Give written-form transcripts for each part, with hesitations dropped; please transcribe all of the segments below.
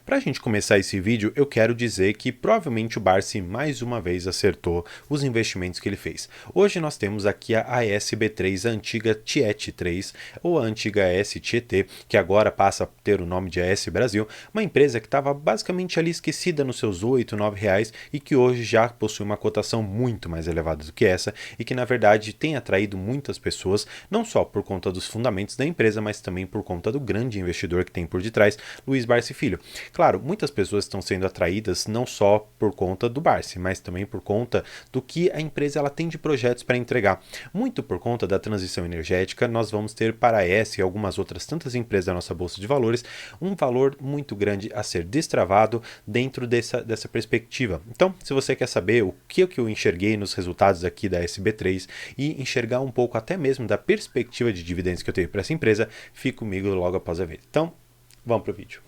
Para a gente começar esse vídeo, eu quero dizer que provavelmente o Barsi mais uma vez acertou os investimentos que ele fez. Hoje nós temos aqui a ASB3, a antiga Tietê3, ou a antiga AS Tietê, que agora passa a ter o nome de AS Brasil, uma empresa que estava basicamente ali esquecida nos seus R$ 8, R$ 9 e que hoje já possui uma cotação muito mais elevada do que essa e que na verdade tem atraído muitas pessoas, não só por conta dos fundamentos da empresa, mas também por conta do grande investidor que tem por detrás, Luiz Barsi Filho. Claro, muitas pessoas estão sendo atraídas não só por conta do Barsi, mas também por conta do que a empresa ela tem de projetos para entregar. Muito por conta da transição energética, nós vamos ter para a ES e algumas outras tantas empresas da nossa Bolsa de Valores um valor muito grande a ser destravado dentro dessa perspectiva. Então, se você quer saber o que eu enxerguei nos resultados aqui da SB3 e enxergar um pouco até mesmo da perspectiva de dividendos que eu tenho para essa empresa, fique comigo logo após a vez. Então, vamos para o vídeo.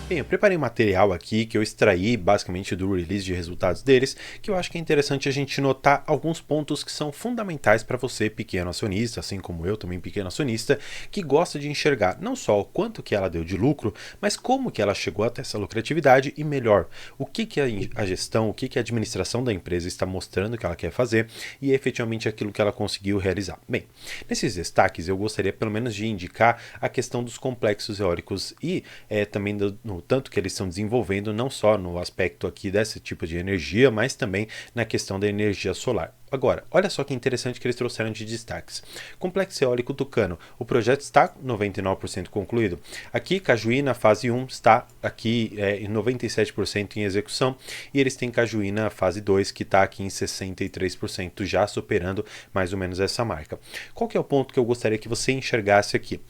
Bem, eu preparei um material aqui que eu extraí basicamente do release de resultados deles, que eu acho que é interessante a gente notar alguns pontos que são fundamentais para você, pequeno acionista, assim como eu também pequeno acionista, que gosta de enxergar não só o quanto que ela deu de lucro, mas como que ela chegou até essa lucratividade e melhor, o que que a gestão, o que que a administração da empresa está mostrando que ela quer fazer e efetivamente aquilo que ela conseguiu realizar. Bem, nesses destaques eu gostaria pelo menos de indicar a questão dos complexos eólicos e também no tanto que eles estão desenvolvendo, não só no aspecto aqui desse tipo de energia, mas também na questão da energia solar. Agora, olha só que interessante que eles trouxeram de destaques. Complexo eólico Tucano, o projeto está 99% concluído. Aqui, Cajuína, fase 1, está aqui em 97% em execução, e eles têm Cajuína, fase 2, que está aqui em 63%, já superando mais ou menos essa marca. Qual que é o ponto que eu gostaria que você enxergasse aqui?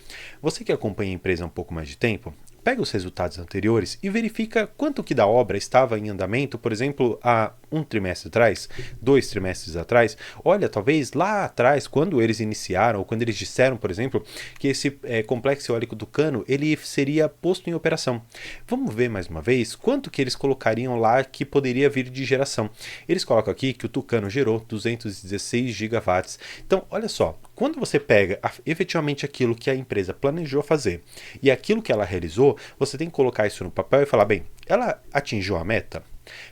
Você que acompanha a empresa há um pouco mais de tempo, pega os resultados anteriores e verifica quanto que da obra estava em andamento, por exemplo, há um trimestre atrás, 2 trimestres atrás. Olha, talvez lá atrás, quando eles iniciaram, ou quando eles disseram, por exemplo, que esse complexo eólico Tucano, ele seria posto em operação. Vamos ver mais uma vez quanto que eles colocariam lá que poderia vir de geração. Eles colocam aqui que o Tucano gerou 216 gigawatts. Então, olha só, quando você pega efetivamente aquilo que a empresa planejou fazer e aquilo que ela realizou, você tem que colocar isso no papel e falar, bem, ela atingiu a meta?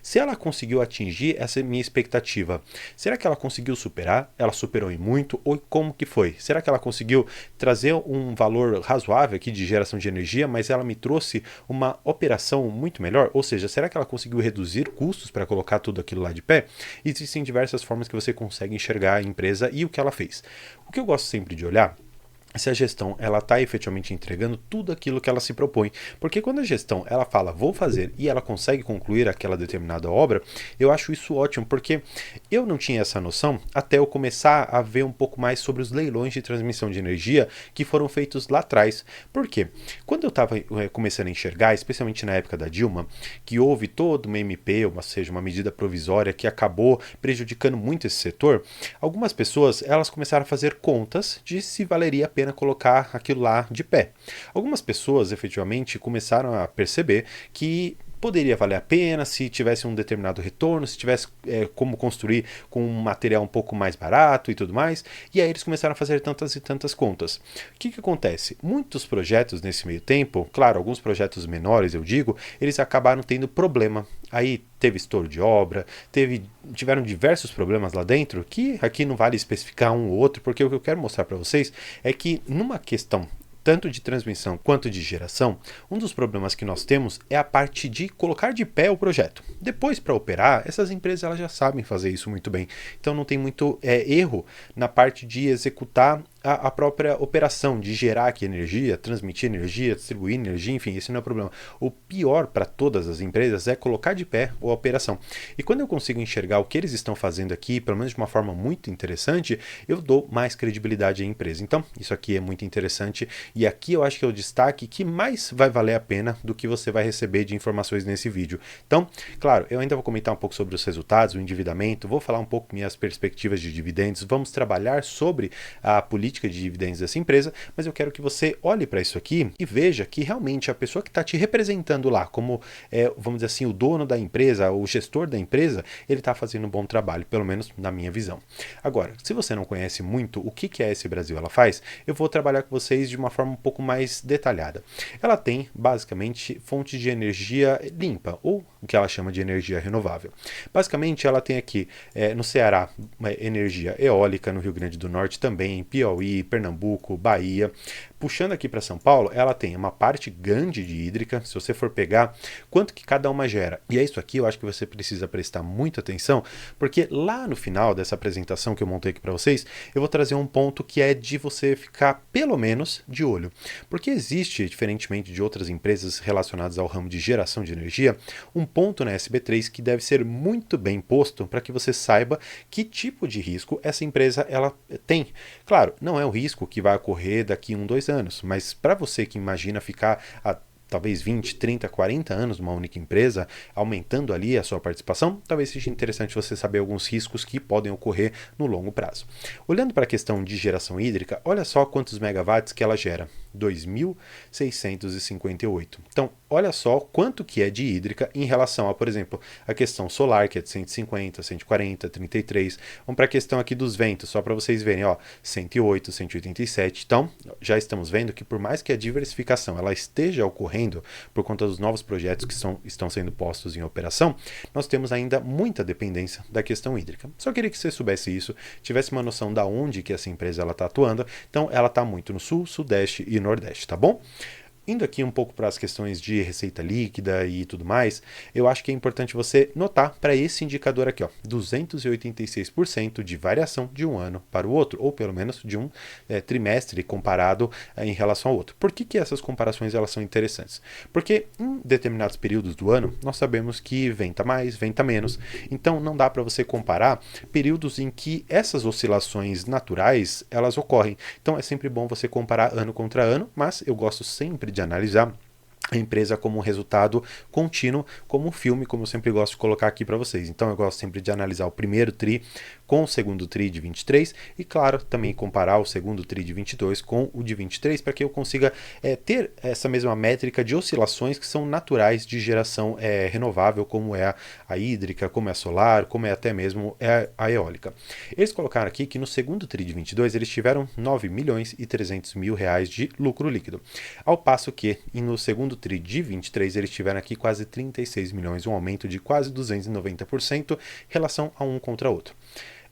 Se ela conseguiu atingir essa minha expectativa, será que ela conseguiu superar? Ela superou em muito? Ou como que foi? Será que ela conseguiu trazer um valor razoável aqui de geração de energia, mas ela me trouxe uma operação muito melhor? Ou seja, será que ela conseguiu reduzir custos para colocar tudo aquilo lá de pé? Existem diversas formas que você consegue enxergar a empresa e o que ela fez. O que eu gosto sempre de olhar se a gestão ela está efetivamente entregando tudo aquilo que ela se propõe, porque quando a gestão ela fala vou fazer e ela consegue concluir aquela determinada obra, eu acho isso ótimo, porque eu não tinha essa noção até eu começar a ver um pouco mais sobre os leilões de transmissão de energia que foram feitos lá atrás. Por quê? Quando eu estava começando a enxergar, especialmente na época da Dilma, que houve toda uma MP, ou seja, uma medida provisória que acabou prejudicando muito esse setor, algumas pessoas elas começaram a fazer contas de se valeria a pena colocar aquilo lá de pé. Algumas pessoas efetivamente começaram a perceber que poderia valer a pena se tivesse um determinado retorno, se tivesse como construir com um material um pouco mais barato e tudo mais, e aí eles começaram a fazer tantas e tantas contas. O que acontece? Muitos projetos nesse meio tempo, claro, alguns projetos menores eu digo, eles acabaram tendo problema. Aí teve estouro de obra, tiveram diversos problemas lá dentro, que aqui não vale especificar um ou outro, porque o que eu quero mostrar para vocês é que numa questão tanto de transmissão quanto de geração, um dos problemas que nós temos é a parte de colocar de pé o projeto. Depois, para operar, essas empresas elas já sabem fazer isso muito bem. Então não tem muito erro na parte de executar a própria operação, de gerar aqui energia, transmitir energia, distribuir energia, enfim, esse não é o problema. O pior para todas as empresas é colocar de pé a operação. E quando eu consigo enxergar o que eles estão fazendo aqui, pelo menos de uma forma muito interessante, eu dou mais credibilidade à empresa. Então, isso aqui é muito interessante e aqui eu acho que é o destaque que mais vai valer a pena do que você vai receber de informações nesse vídeo. Então, claro, eu ainda vou comentar um pouco sobre os resultados, o endividamento, vou falar um pouco minhas perspectivas de dividendos, vamos trabalhar sobre a política política de dividendos dessa empresa, mas eu quero que você olhe para isso aqui e veja que realmente a pessoa que está te representando lá, como, vamos dizer assim, o dono da empresa, o gestor da empresa, ele está fazendo um bom trabalho, pelo menos na minha visão. Agora, se você não conhece muito o que a S Brasil ela faz, eu vou trabalhar com vocês de uma forma um pouco mais detalhada. Ela tem, basicamente, fontes de energia limpa, ou o que ela chama de energia renovável. Basicamente, ela tem aqui no Ceará uma energia eólica, no Rio Grande do Norte também, Piauí, Pernambuco, Bahia. Puxando aqui para São Paulo, ela tem uma parte grande de hídrica, se você for pegar quanto que cada uma gera. E é isso aqui, eu acho que você precisa prestar muita atenção, porque lá no final dessa apresentação que eu montei aqui para vocês, eu vou trazer um ponto que é de você ficar pelo menos de olho. Porque existe, diferentemente de outras empresas relacionadas ao ramo de geração de energia, um ponto na SB3 que deve ser muito bem posto para que você saiba que tipo de risco essa empresa ela tem. Claro, não é um risco que vai ocorrer daqui a 2 anos, mas para você que imagina ficar talvez 20, 30, 40 anos numa única empresa, aumentando ali a sua participação, talvez seja interessante você saber alguns riscos que podem ocorrer no longo prazo. Olhando para a questão de geração hídrica, olha só quantos megawatts que ela gera, 2.658. Então, olha só quanto que é de hídrica em relação a, por exemplo, a questão solar, que é de 150, 140, 33. Vamos para a questão aqui dos ventos, só para vocês verem, ó, 108, 187. Então, já estamos vendo que por mais que a diversificação ela esteja ocorrendo por conta dos novos projetos que estão sendo postos em operação, nós temos ainda muita dependência da questão hídrica. Só queria que você soubesse isso, tivesse uma noção da onde que essa empresa está atuando. Então, ela está muito no sul, sudeste e nordeste, tá bom? Indo aqui um pouco para as questões de receita líquida e tudo mais, eu acho que é importante você notar para esse indicador aqui, ó, 286% de variação de um ano para o outro, ou pelo menos de um trimestre comparado em relação ao outro. Por que essas comparações elas são interessantes? Porque em determinados períodos do ano, nós sabemos que venta mais, venta menos, então não dá para você comparar períodos em que essas oscilações naturais elas ocorrem. Então é sempre bom você comparar ano contra ano, mas eu gosto sempre de analisar a empresa como um resultado contínuo, como um filme, como eu sempre gosto de colocar aqui para vocês. Então eu gosto sempre de analisar o primeiro TRI com o segundo TRI de 23 e, claro, também comparar o segundo TRI de 22 com o de 23 para que eu consiga ter essa mesma métrica de oscilações que são naturais de geração renovável, como é a hídrica, como é a solar, como é até mesmo a eólica. Eles colocaram aqui que no segundo TRI de 22 eles tiveram 9 milhões e 300 mil reais de lucro líquido, ao passo que no segundo TRI de 23 eles tiveram aqui quase 36 milhões, um aumento de quase 290% em relação a um contra outro.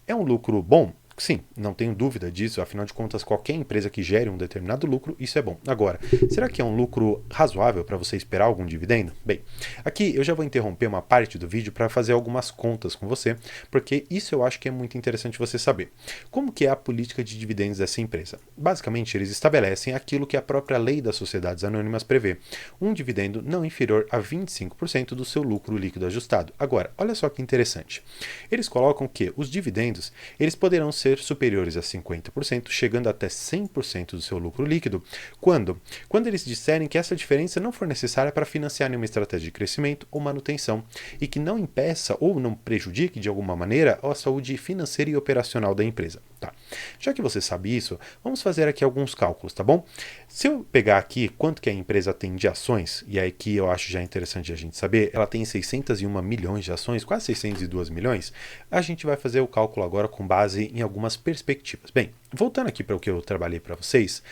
É um lucro bom? Sim, não tenho dúvida disso, afinal de contas, qualquer empresa que gere um determinado lucro, isso é bom. Agora, será que é um lucro razoável para você esperar algum dividendo? Bem, aqui eu já vou interromper uma parte do vídeo para fazer algumas contas com você, porque isso eu acho que é muito interessante você saber. Como que é a política de dividendos dessa empresa? Basicamente, eles estabelecem aquilo que a própria lei das sociedades anônimas prevê, um dividendo não inferior a 25% do seu lucro líquido ajustado. Agora, olha só que interessante. Eles colocam que os dividendos, eles poderão ser superiores a 50%, chegando até 100% do seu lucro líquido, quando eles disserem que essa diferença não for necessária para financiar nenhuma estratégia de crescimento ou manutenção e que não impeça ou não prejudique de alguma maneira a saúde financeira e operacional da empresa. Tá. Já que você sabe isso, vamos fazer aqui alguns cálculos, tá bom? Se eu pegar aqui quanto que a empresa tem de ações, e aí que eu acho já interessante a gente saber, ela tem 601 milhões de ações, quase 602 milhões, a gente vai fazer o cálculo agora com base em algumas perspectivas. Bem, voltando aqui para o que eu trabalhei para vocês,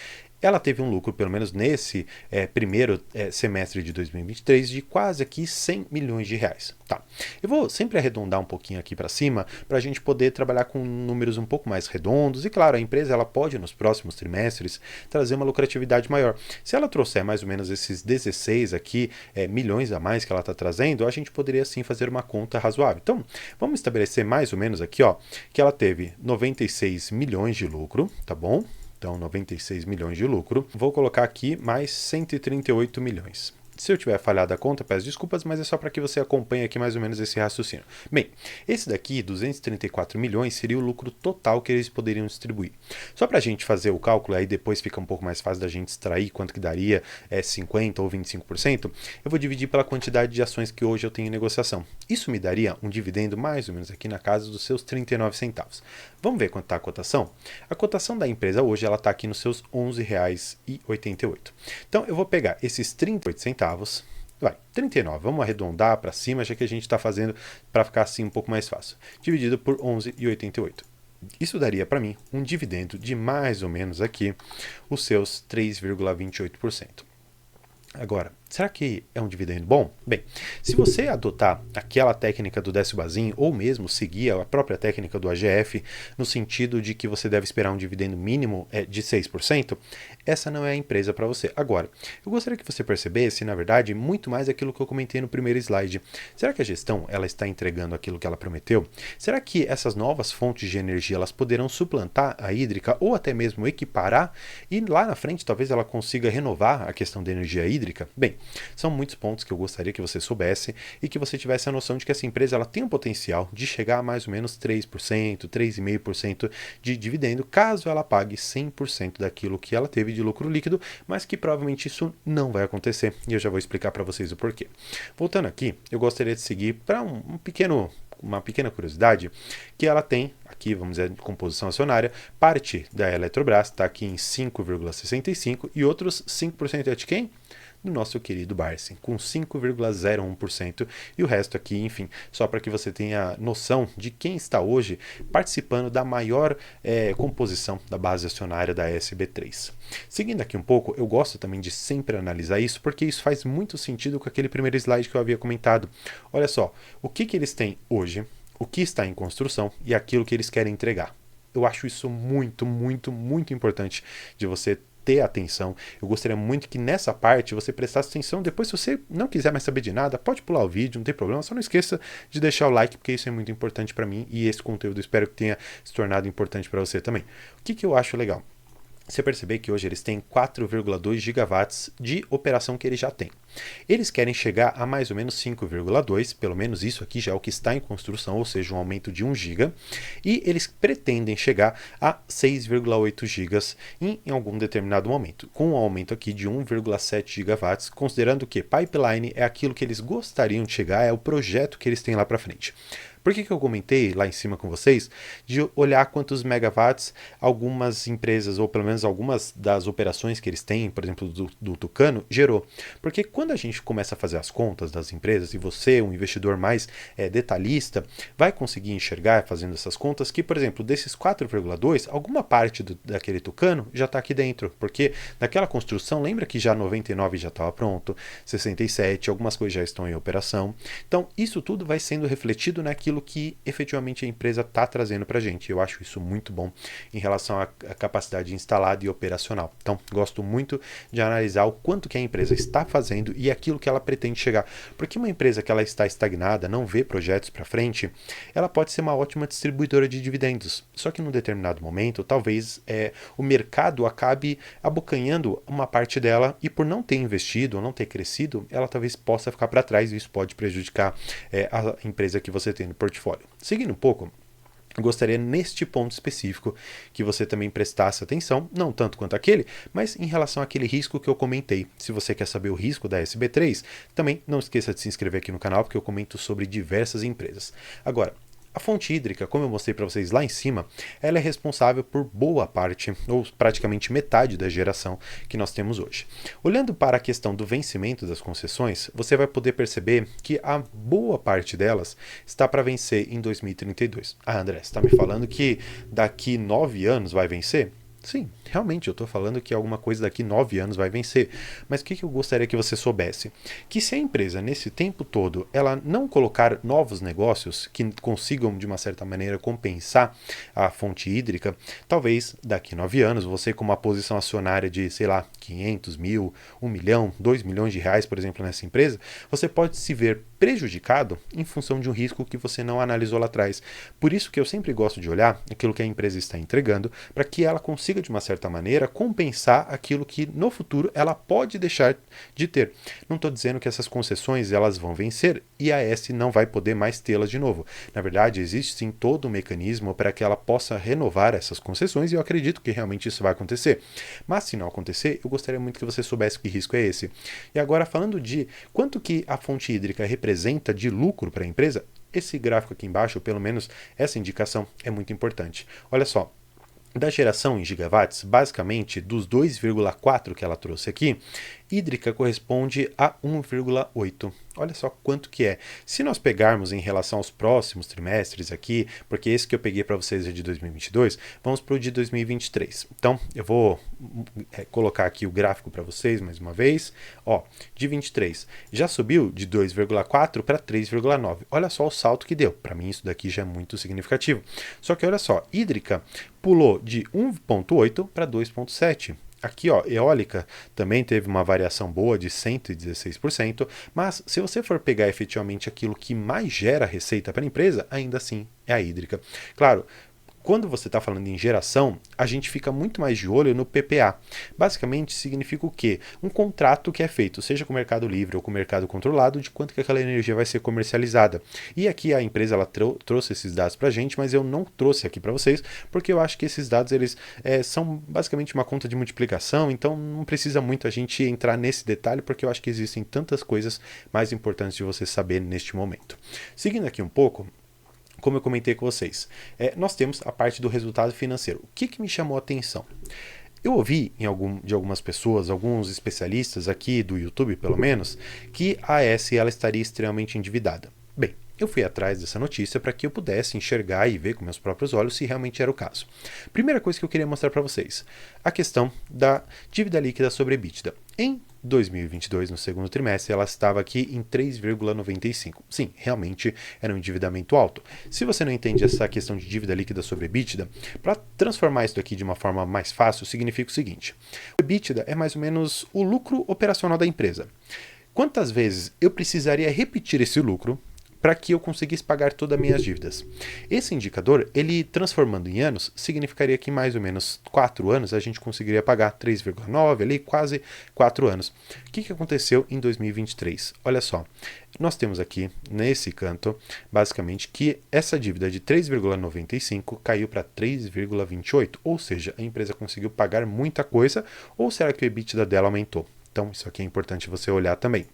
ela teve um lucro, pelo menos nesse primeiro semestre de 2023, de quase aqui 100 milhões de reais. Tá. Eu vou sempre arredondar um pouquinho aqui para cima, para a gente poder trabalhar com números um pouco mais redondos. E claro, a empresa ela pode, nos próximos trimestres, trazer uma lucratividade maior. Se ela trouxer mais ou menos esses 16 aqui, milhões a mais que ela está trazendo, a gente poderia sim fazer uma conta razoável. Então, vamos estabelecer mais ou menos aqui, ó, que ela teve 96 milhões de lucro, tá bom? Então, 96 milhões de lucro. Vou colocar aqui mais 138 milhões. Se eu tiver falhado a conta, peço desculpas, mas é só para que você acompanhe aqui mais ou menos esse raciocínio. Bem, esse daqui, 234 milhões, seria o lucro total que eles poderiam distribuir. Só para a gente fazer o cálculo, aí depois fica um pouco mais fácil da gente extrair quanto que daria, 50% ou 25%, eu vou dividir pela quantidade de ações que hoje eu tenho em negociação. Isso me daria um dividendo mais ou menos aqui na casa dos seus 39 centavos. Vamos ver quanto está a cotação? A cotação da empresa hoje ela está aqui nos seus R$ 11,88. Então eu vou pegar esses 38 centavos, vai, 39, vamos arredondar para cima, já que a gente está fazendo para ficar assim um pouco mais fácil, dividido por 11,88. Isso daria para mim um dividendo de mais ou menos aqui os seus 3,28%. Agora, será que é um dividendo bom? Bem, se você adotar aquela técnica do Décio-Bazin ou mesmo seguir a própria técnica do AGF, no sentido de que você deve esperar um dividendo mínimo de 6%, essa não é a empresa para você. Agora, eu gostaria que você percebesse, na verdade, muito mais aquilo que eu comentei no primeiro slide. Será que a gestão ela está entregando aquilo que ela prometeu? Será que essas novas fontes de energia elas poderão suplantar a hídrica ou até mesmo equiparar e lá na frente talvez ela consiga renovar a questão da energia hídrica? Bem, são muitos pontos que eu gostaria que você soubesse e que você tivesse a noção de que essa empresa ela tem o potencial de chegar a mais ou menos 3%, 3,5% de dividendo, caso ela pague 100% daquilo que ela teve de lucro líquido, mas que provavelmente isso não vai acontecer e eu já vou explicar para vocês o porquê. Voltando aqui, eu gostaria de seguir para uma pequena curiosidade que ela tem aqui, vamos dizer, de composição acionária, parte da Eletrobras está aqui em 5,65% e outros 5% é de quem? Do nosso querido Barsi, com 5,01%, e o resto aqui, enfim, só para que você tenha noção de quem está hoje participando da maior composição da base acionária da SB3. Seguindo aqui um pouco, eu gosto também de sempre analisar isso, porque isso faz muito sentido com aquele primeiro slide que eu havia comentado. Olha só, o que eles têm hoje, o que está em construção e aquilo que eles querem entregar. Eu acho isso muito, muito, muito importante de você ter atenção. Eu gostaria muito que nessa parte você prestasse atenção. Depois, se você não quiser mais saber de nada, pode pular o vídeo, não tem problema. Só não esqueça de deixar o like, porque isso é muito importante para mim e esse conteúdo eu espero que tenha se tornado importante para você também. O que eu acho legal? Você perceber que hoje eles têm 4,2 gigawatts de operação que eles já têm. Eles querem chegar a mais ou menos 5,2, pelo menos isso aqui já é o que está em construção, ou seja, um aumento de 1 giga, e eles pretendem chegar a 6,8 gigas em algum determinado momento, com um aumento aqui de 1,7 gigawatts, considerando que pipeline é aquilo que eles gostariam de chegar, é o projeto que eles têm lá para frente. Por que eu comentei lá em cima com vocês de olhar quantos megawatts algumas empresas, ou pelo menos algumas das operações que eles têm, por exemplo, do Tucano, gerou? Porque quando a gente começa a fazer as contas das empresas, e você, um investidor mais detalhista, vai conseguir enxergar fazendo essas contas que, por exemplo, desses 4,2, alguma parte daquele Tucano já está aqui dentro, porque naquela construção, lembra que já 99 já estava pronto, 67, algumas coisas já estão em operação. Então, isso tudo vai sendo refletido naquilo que efetivamente a empresa está trazendo para a gente. Eu acho isso muito bom em relação à capacidade instalada e operacional. Então, gosto muito de analisar o quanto que a empresa está fazendo e aquilo que ela pretende chegar. Porque uma empresa que ela está estagnada, não vê projetos para frente, ela pode ser uma ótima distribuidora de dividendos. Só que num determinado momento, talvez o mercado acabe abocanhando uma parte dela e por não ter investido ou não ter crescido, ela talvez possa ficar para trás e isso pode prejudicar a empresa que você tem no portfólio. Seguindo um pouco, eu gostaria neste ponto específico que você também prestasse atenção, não tanto quanto aquele, mas em relação àquele risco que eu comentei. Se você quer saber o risco da SB3, também não esqueça de se inscrever aqui no canal, porque eu comento sobre diversas empresas. Agora, a fonte hídrica, como eu mostrei para vocês lá em cima, ela é responsável por boa parte, ou praticamente metade da geração que nós temos hoje. Olhando para a questão do vencimento das concessões, você vai poder perceber que a boa parte delas está para vencer em 2032. Ah, André, você está me falando que daqui 9 anos vai vencer? Sim, realmente eu estou falando que alguma coisa daqui 9 anos vai vencer. Mas o que eu gostaria que você soubesse? Que se a empresa, nesse tempo todo, ela não colocar novos negócios que consigam, de uma certa maneira, compensar a fonte hídrica, talvez daqui 9 anos, você com uma posição acionária de, sei lá, 500 mil, 1 milhão, 2 milhões de reais, por exemplo, nessa empresa, você pode se ver prejudicado em função de um risco que você não analisou lá atrás. Por isso que eu sempre gosto de olhar aquilo que a empresa está entregando, para que ela consiga consiga, de uma certa maneira, compensar aquilo que no futuro ela pode deixar de ter. Não estou dizendo que essas concessões elas vão vencer e a AES não vai poder mais tê-las de novo. Na verdade, existe sim todo um mecanismo para que ela possa renovar essas concessões e eu acredito que realmente isso vai acontecer. Mas se não acontecer, eu gostaria muito que você soubesse que risco é esse. E agora, falando de quanto que a fonte hídrica representa de lucro para a empresa, esse gráfico aqui embaixo, ou pelo menos essa indicação, é muito importante. Olha só, da geração em gigawatts, basicamente dos 2,4 que ela trouxe aqui, hídrica corresponde a 1,8. Olha só quanto que é. Se nós pegarmos em relação aos próximos trimestres aqui, porque esse que eu peguei para vocês é de 2022, vamos para o de 2023. Então, eu vou colocar aqui o gráfico para vocês mais uma vez. Ó, de 23, já subiu de 2,4 para 3,9. Olha só o salto que deu. Para mim isso daqui já é muito significativo. Só que olha só, hídrica pulou de 1,8 para 2,7. Aqui, ó, eólica também teve uma variação boa de 116%, mas se você for pegar efetivamente aquilo que mais gera receita para a empresa, ainda assim é a hídrica. Claro, quando você está falando em geração, a gente fica muito mais de olho no PPA. Basicamente, significa o quê? Um contrato que é feito, seja com o mercado livre ou com o mercado controlado, de quanto que aquela energia vai ser comercializada. E aqui a empresa ela trouxe esses dados para a gente, mas eu não trouxe aqui para vocês, porque eu acho que esses dados eles são basicamente uma conta de multiplicação, então não precisa muito a gente entrar nesse detalhe, porque eu acho que existem tantas coisas mais importantes de você saber neste momento. Seguindo aqui um pouco, como eu comentei com vocês, nós temos a parte do resultado financeiro. O que me chamou a atenção? Eu ouvi de algumas pessoas, alguns especialistas aqui do YouTube pelo menos, que a AES ela estaria extremamente endividada. Bem, eu fui atrás dessa notícia para que eu pudesse enxergar e ver com meus próprios olhos se realmente era o caso. Primeira coisa que eu queria mostrar para vocês, a questão da dívida líquida sobre EBITDA. Em 2022, no segundo trimestre, ela estava aqui em 3,95. Sim, realmente era um endividamento alto. Se você não entende essa questão de dívida líquida sobre EBITDA, para transformar isso aqui de uma forma mais fácil, significa o seguinte: o EBITDA é mais ou menos o lucro operacional da empresa. Quantas vezes eu precisaria repetir esse lucro para que eu conseguisse pagar todas as minhas dívidas? Esse indicador, ele transformando em anos, significaria que mais ou menos 4 anos a gente conseguiria pagar 3,9 ali, quase 4 anos. O que aconteceu em 2023? Olha só, nós temos aqui nesse canto, basicamente, que essa dívida de 3,95 caiu para 3,28, ou seja, a empresa conseguiu pagar muita coisa, ou será que o EBITDA dela aumentou? Então, isso aqui é importante você olhar também.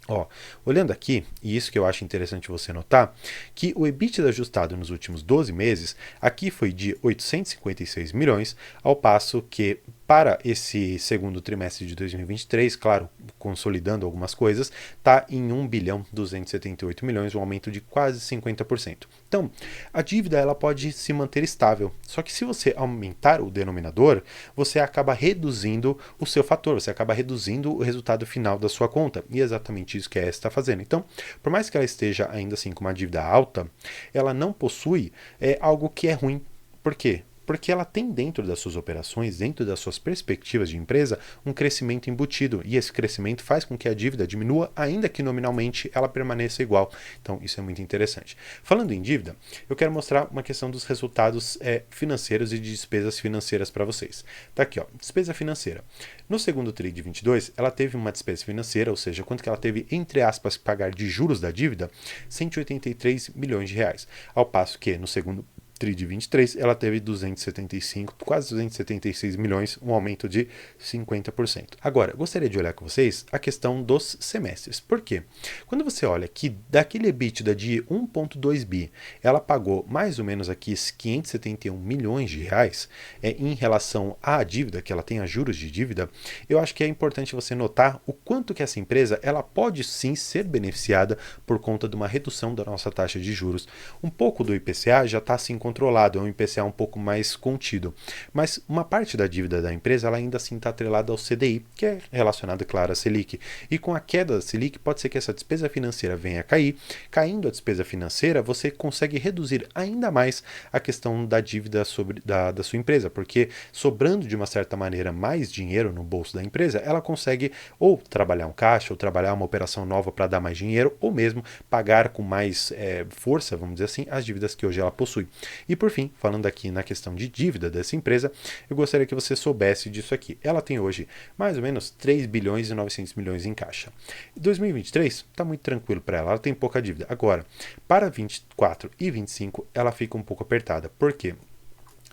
Ó, olhando aqui, e isso que eu acho interessante você notar, que o EBITDA ajustado nos últimos 12 meses, aqui foi de 856 milhões, ao passo que para esse segundo trimestre de 2023, claro, consolidando algumas coisas, está em 1 bilhão 278 milhões, um aumento de quase 50%. Então, a dívida ela pode se manter estável, só que se você aumentar o denominador, você acaba reduzindo o seu fator, você acaba reduzindo o resultado final da sua conta, e é exatamente isso que a AES está fazendo. Então, por mais que ela esteja ainda assim com uma dívida alta, ela não possui algo que é ruim. Por quê? Porque ela tem dentro das suas operações, dentro das suas perspectivas de empresa, um crescimento embutido. E esse crescimento faz com que a dívida diminua, ainda que nominalmente ela permaneça igual. Então, isso é muito interessante. Falando em dívida, eu quero mostrar uma questão dos resultados financeiros e de despesas financeiras para vocês. Tá aqui, ó, despesa financeira. No segundo TRI de 22, ela teve uma despesa financeira, ou seja, quanto que ela teve, entre aspas, pagar de juros da dívida, 183 milhões de reais. Ao passo que no segundo TRI de 23, ela teve 275, quase 276 milhões, um aumento de 50%. Agora, gostaria de olhar com vocês a questão dos semestres. Por quê? Quando você olha que daquele EBITDA de 1,2 bi, ela pagou mais ou menos aqui 571 milhões de reais em relação à dívida, que ela tem a juros de dívida, eu acho que é importante você notar o quanto que essa empresa ela pode sim ser beneficiada por conta de uma redução da nossa taxa de juros. Um pouco do IPCA já está assim controlado, é um IPCA um pouco mais contido. Mas uma parte da dívida da empresa ela ainda assim está atrelada ao CDI, que é relacionado, claro, à Selic. E com a queda da Selic, pode ser que essa despesa financeira venha a cair. Caindo a despesa financeira, você consegue reduzir ainda mais a questão da dívida da sua empresa, porque sobrando de uma certa maneira mais dinheiro no bolso da empresa, ela consegue ou trabalhar um caixa, ou trabalhar uma operação nova para dar mais dinheiro, ou mesmo pagar com mais força, vamos dizer assim, as dívidas que hoje ela possui. E por fim, falando aqui na questão de dívida dessa empresa, eu gostaria que você soubesse disso aqui. Ela tem hoje mais ou menos 3 bilhões e 900 milhões em caixa. Em 2023 está muito tranquilo para ela tem pouca dívida. Agora, para 24 e 25 ela fica um pouco apertada. Por quê?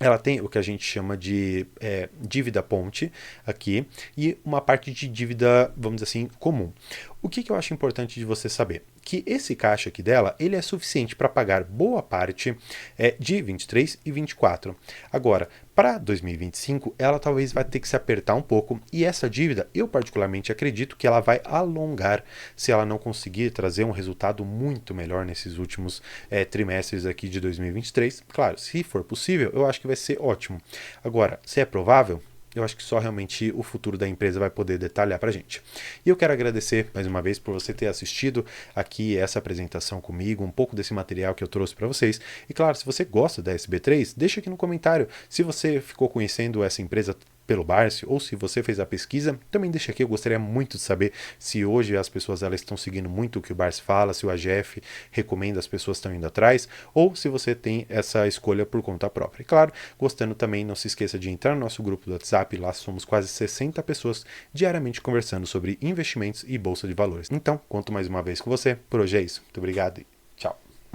Ela tem o que a gente chama de dívida ponte aqui e uma parte de dívida, vamos dizer assim, comum. O que eu acho importante de você saber? Que esse caixa aqui dela, ele é suficiente para pagar boa parte de 23 e 24. Agora, para 2025, ela talvez vai ter que se apertar um pouco e essa dívida, eu particularmente acredito que ela vai alongar se ela não conseguir trazer um resultado muito melhor nesses últimos trimestres aqui de 2023. Claro, se for possível, eu acho que vai ser ótimo. Agora, se é provável, eu acho que só realmente o futuro da empresa vai poder detalhar para a gente. E eu quero agradecer mais uma vez por você ter assistido aqui essa apresentação comigo, um pouco desse material que eu trouxe para vocês. E claro, se você gosta da SB3, deixa aqui no comentário se você ficou conhecendo essa empresa pelo Barsi, ou se você fez a pesquisa, também deixa aqui, eu gostaria muito de saber se hoje as pessoas elas estão seguindo muito o que o Barsi fala, se o AGF recomenda, as pessoas estão indo atrás, ou se você tem essa escolha por conta própria. E claro, gostando também, não se esqueça de entrar no nosso grupo do WhatsApp, lá somos quase 60 pessoas diariamente conversando sobre investimentos e bolsa de valores. Então, conto mais uma vez com você, por hoje é isso. Muito obrigado.